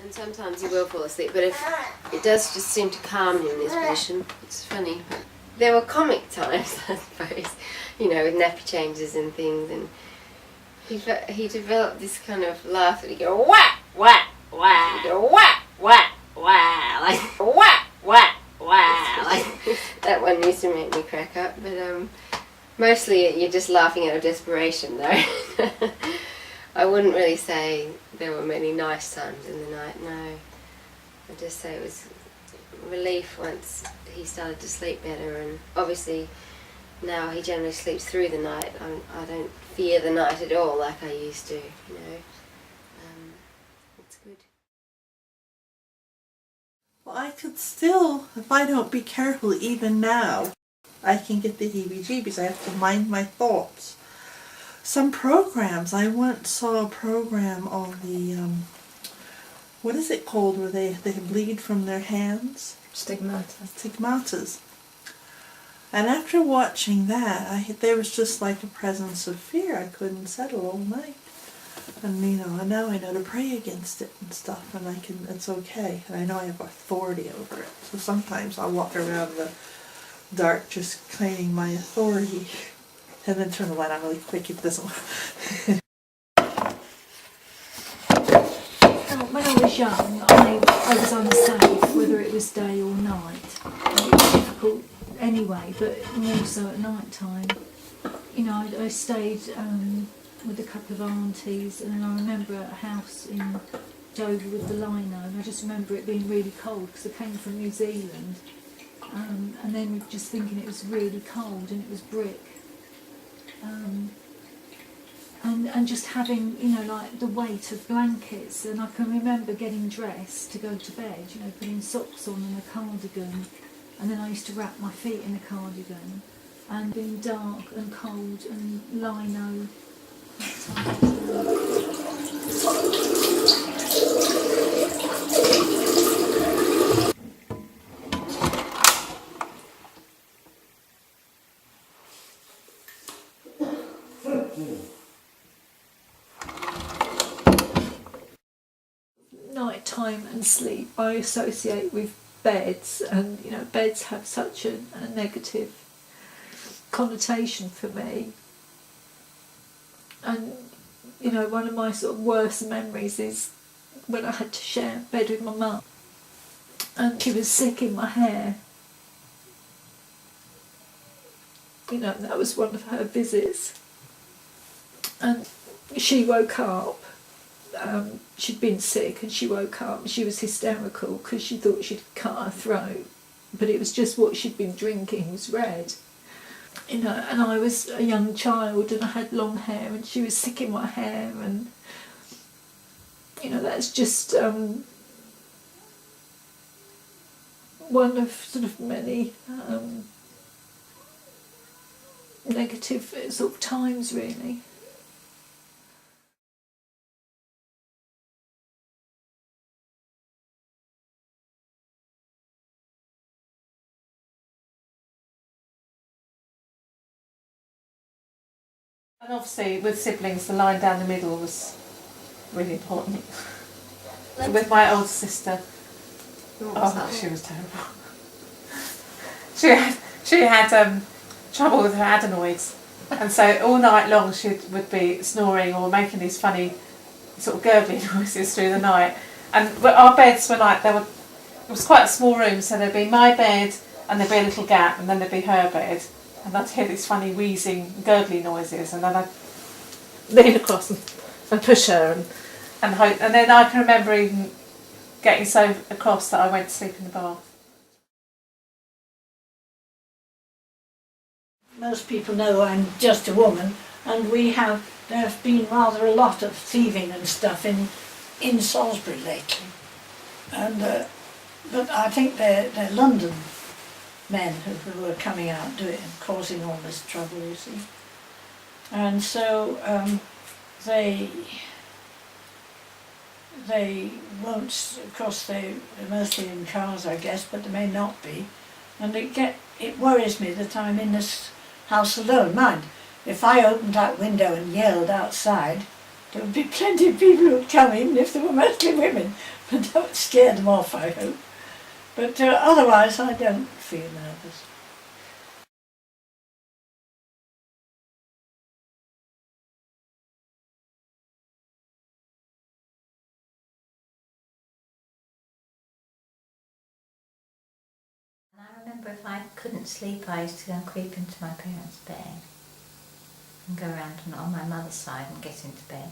And sometimes he will fall asleep, but it does just seem to calm him in this position. It's funny. There were comic times, I suppose, you know, with nappy changes and things, and he developed this kind of laugh that he'd go wah wah wah, he'd go wah wah wah, like wah wah wah, like that one used to make me crack up. But mostly you're just laughing out of desperation, though. I wouldn't really say there were many nice times in the night. No, I'd just say it was relief once he started to sleep better, and obviously now he generally sleeps through the night. I don't fear the night at all like I used to, you know. It's good. Well, I could still, if I don't be careful even now, I can get the heebie-jeebies. I have to mind my thoughts. Some programs, I once saw a program on the, what is it called, where they bleed from their hands? Stigmatas. And after watching that, there was just like a presence of fear. I couldn't settle all night. And you know, and now I know to pray against it and stuff, and it's okay. And I know I have authority over it. So sometimes I'll walk around the dark just claiming my authority. And then turn the light on really quick if it doesn't work. When I was young, I was unsafe whether it was day or night. It was difficult anyway, but more so at night time. You know, I stayed with a couple of aunties, and then I remember a house in Dover with the lino, and I just remember it being really cold because I came from New Zealand, and then just thinking it was really cold and it was brick. And just having, you know, like the weight of blankets, and I can remember getting dressed to go to bed, you know, putting socks on and a cardigan, and then I used to wrap my feet in a cardigan, and being dark and cold and lino. Nighttime and sleep I associate with beds, and you know, beds have such a negative connotation for me. And you know, one of my sort of worst memories is when I had to share a bed with my mum, and she was sick in my hair. You know, that was one of her visits, and she woke up. She'd been sick and she woke up and she was hysterical because she thought she'd cut her throat, but it was just what she'd been drinking was red. You know, and I was a young child and I had long hair and she was sick in my hair, and you know, that's just one of sort of many negative sort of times really. And obviously with siblings, the line down the middle was really important. With my older sister, she was terrible. She had trouble with her adenoids, and so all night long she would be snoring or making these funny sort of gurgling noises through the night. And our beds were like, it was quite a small room, so there'd be my bed and there'd be a little gap, and then there'd be her bed. And I'd hear these funny wheezing, gurgly noises, and then I'd lean across and push her, and hope. And then I can remember even getting so across that I went to sleep in the bath. Most people know I'm just a woman, and there's been rather a lot of thieving and stuff in Salisbury lately. And but I think they're London men who are coming out doing and causing all this trouble, you see. And so they won't, of course they're mostly in cars I guess, but they may not be. And it worries me that I'm in this house alone. Mind, if I opened that window and yelled outside, There would be plenty of people who'd come, even if they were mostly women, but that would scare them off, I hope. But otherwise, I don't feel nervous. And I remember if I couldn't sleep, I used to go and creep into my parents' bed and go around on my mother's side and get into bed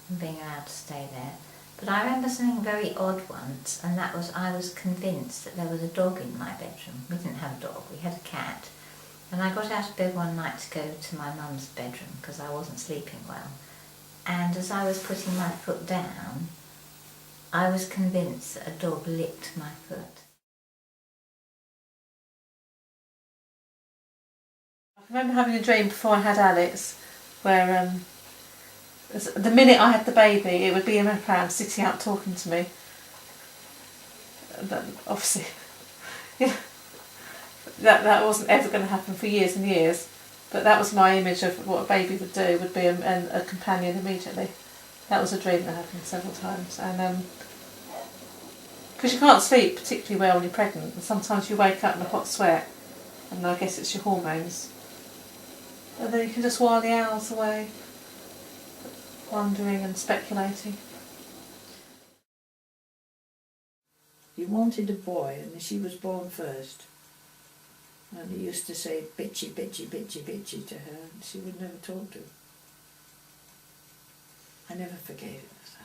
and being allowed to stay there. But I remember something very odd once, and that was I was convinced that there was a dog in my bedroom. We didn't have a dog, we had a cat. And I got out of bed one night to go to my mum's bedroom because I wasn't sleeping well. And as I was putting my foot down, I was convinced that a dog licked my foot. I remember having a dream before I had Alex where the minute I had the baby, it would be in my pram sitting out talking to me. But obviously, you know, that wasn't ever going to happen for years and years. But that was my image of what a baby would do, would be a companion immediately. That was a dream that happened several times. And because you can't sleep particularly well when you're pregnant, and sometimes you wake up in a hot sweat, and I guess it's your hormones. And then you can just while the hours away, wondering and speculating. He wanted a boy, and she was born first. And he used to say bitchy, bitchy, bitchy, bitchy to her, and she would never talk to him. I never forgave him for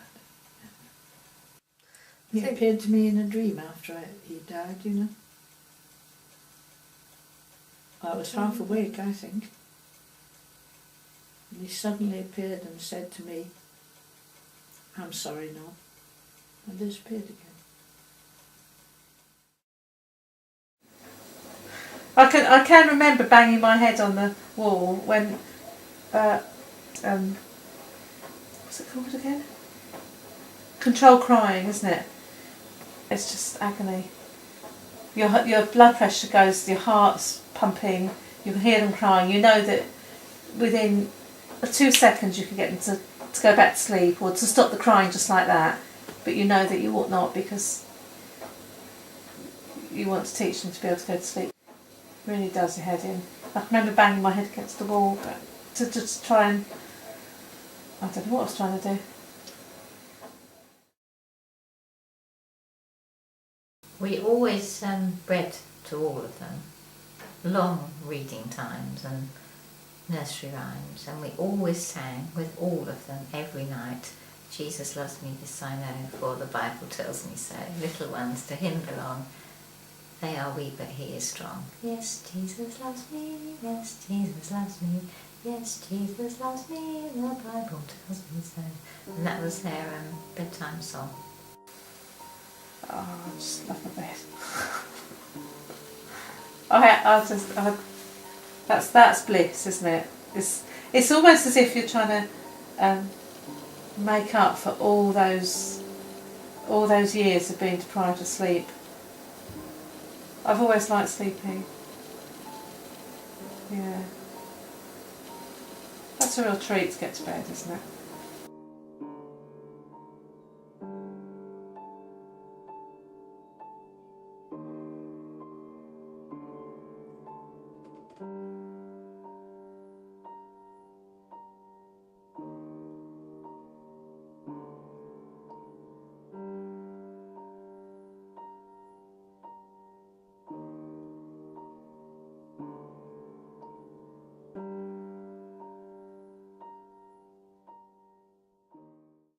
that. He appeared to me in a dream after he died, you know. I was half awake, I think. And he suddenly appeared and said to me, "I'm sorry, no," and disappeared again. I can remember banging my head on the wall when what's it called again? Controlled crying, isn't it? It's just agony. Your blood pressure goes, your heart's pumping, you can hear them crying. You know that within 2 seconds you can get them to go back to sleep or to stop the crying just like that. But you know that you ought not because you want to teach them to be able to go to sleep. It really does your head in. I remember banging my head against the wall to just try and... I don't know what I was trying to do. We always read to all of them long reading times and nursery rhymes, and we always sang with all of them every night. Jesus loves me, this I know, for the Bible tells me so. Little ones to him belong. They are weak, but he is strong. Yes, Jesus loves me. Yes, Jesus loves me. Yes, Jesus loves me. The Bible tells me so. And that was their bedtime song. Oh, I just love my bed. That's bliss, isn't it? It's almost as if you're trying to make up for all those years of being deprived of sleep. I've always liked sleeping. Yeah. That's a real treat to get to bed, isn't it?